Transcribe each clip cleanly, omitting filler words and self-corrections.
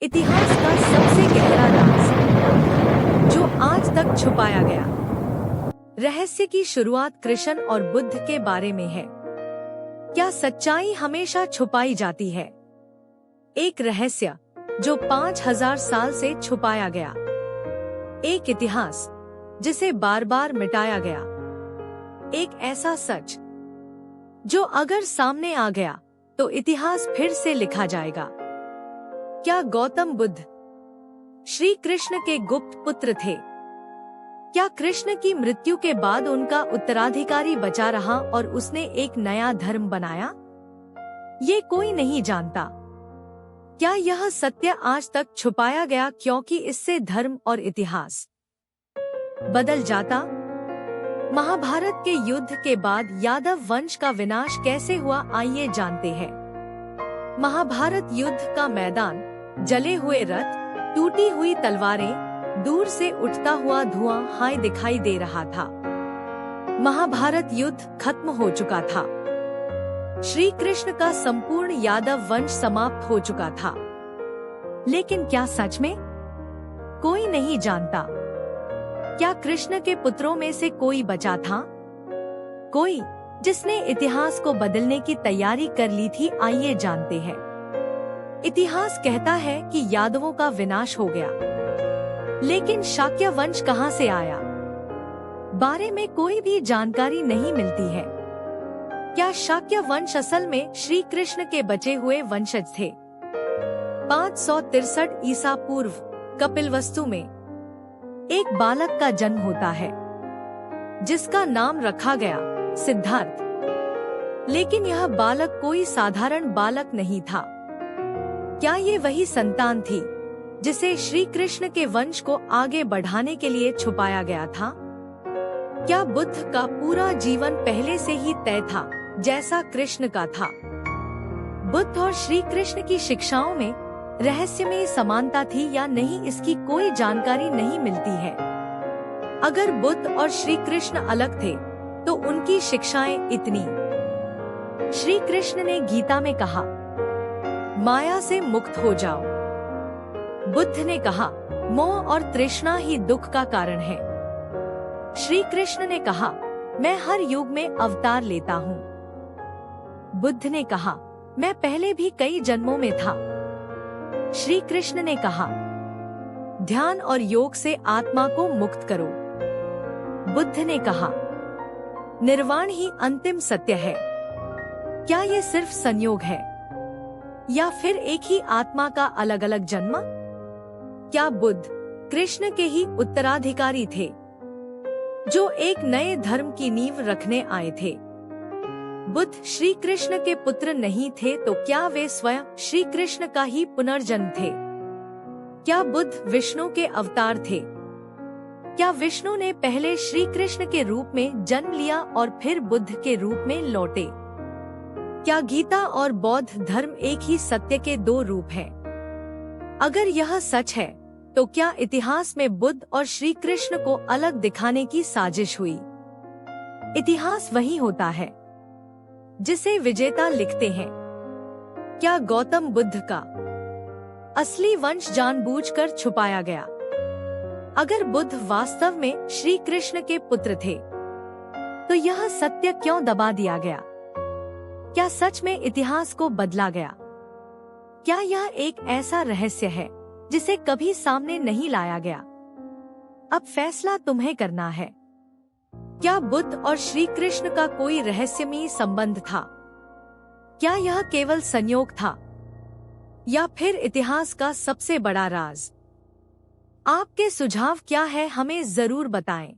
इतिहास का सबसे गहरा राज जो आज तक छुपाया गया। रहस्य की शुरुआत कृष्ण और बुद्ध के बारे में है। क्या सच्चाई हमेशा छुपाई जाती है? एक रहस्य जो 5000 साल से छुपाया गया। एक इतिहास जिसे बार बार मिटाया गया। एक ऐसा सच जो अगर सामने आ गया तो इतिहास फिर से लिखा जाएगा। क्या गौतम बुद्ध श्री कृष्ण के गुप्त पुत्र थे? क्या कृष्ण की मृत्यु के बाद उनका उत्तराधिकारी बचा रहा और उसने एक नया धर्म बनाया? ये कोई नहीं जानता। क्या यह सत्य आज तक छुपाया गया क्योंकि इससे धर्म और इतिहास बदल जाता? महाभारत के युद्ध के बाद यादव वंश का विनाश कैसे हुआ, आइए जानते हैं। महाभारत युद्ध का मैदान, जले हुए रथ, टूटी हुई तलवारें, दूर से उठता हुआ धुआं हाय दिखाई दे रहा था। महाभारत युद्ध खत्म हो चुका था। श्री कृष्ण का संपूर्ण यादव वंश समाप्त हो चुका था। लेकिन क्या सच में? कोई नहीं जानता। क्या कृष्ण के पुत्रों में से कोई बचा था? कोई जिसने इतिहास को बदलने की तैयारी कर ली थी, आइए जानते हैं। इतिहास कहता है कि यादवों का विनाश हो गया, लेकिन शाक्य वंश कहां से आया? बारे में कोई भी जानकारी नहीं मिलती है। क्या शाक्य वंश असल में श्री कृष्ण के बचे हुए वंशज थे? 563 ईसा पूर्व कपिलवस्तु में एक बालक का जन्म होता है जिसका नाम रखा गया सिद्धार्थ। लेकिन यह बालक कोई साधारण बालक नहीं था। क्या ये वही संतान थी जिसे श्री कृष्ण के वंश को आगे बढ़ाने के लिए छुपाया गया था? क्या बुद्ध का पूरा जीवन पहले से ही तय था जैसा कृष्ण का था? बुद्ध और श्री कृष्ण की शिक्षाओं में रहस्यमय समानता थी या नहीं, इसकी कोई जानकारी नहीं मिलती है। अगर बुद्ध और श्री कृष्ण अलग थे तो उनकी शिक्षाएं इतनी। श्री कृष्ण ने गीता में कहा, माया से मुक्त हो जाओ। बुद्ध ने कहा, मोह और तृष्णा ही दुख का कारण है। श्री कृष्ण ने कहा, मैं हर युग में अवतार लेता हूँ। बुद्ध ने कहा, मैं पहले भी कई जन्मों में था। श्री कृष्ण ने कहा, ध्यान और योग से आत्मा को मुक्त करो। बुद्ध ने कहा, निर्वाण ही अंतिम सत्य है। क्या ये सिर्फ संयोग है या फिर एक ही आत्मा का अलग अलग जन्म? क्या बुद्ध कृष्ण के ही उत्तराधिकारी थे जो एक नए धर्म की नींव रखने आए थे? बुद्ध श्री कृष्ण के पुत्र नहीं थे तो क्या वे स्वयं श्री कृष्ण का ही पुनर्जन्म थे? क्या बुद्ध विष्णु के अवतार थे? क्या विष्णु ने पहले श्री कृष्ण के रूप में जन्म लिया और फिर बुद्ध के रूप में लौटे? क्या गीता और बौद्ध धर्म एक ही सत्य के दो रूप हैं? अगर यह सच है तो क्या इतिहास में बुद्ध और श्री कृष्ण को अलग दिखाने की साजिश हुई? इतिहास वही होता है जिसे विजेता लिखते हैं। क्या गौतम बुद्ध का असली वंश जानबूझकर छुपाया गया? अगर बुद्ध वास्तव में श्री कृष्ण के पुत्र थे तो यह सत्य क्यों दबा दिया गया? क्या सच में इतिहास को बदला गया? क्या यह एक ऐसा रहस्य है जिसे कभी सामने नहीं लाया गया? अब फैसला तुम्हें करना है। क्या बुद्ध और श्री कृष्ण का कोई रहस्यमयी संबंध था? क्या यह केवल संयोग था या फिर इतिहास का सबसे बड़ा राज? आपके सुझाव क्या है, हमें जरूर बताएं।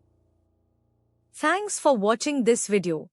Thanks for watching this video.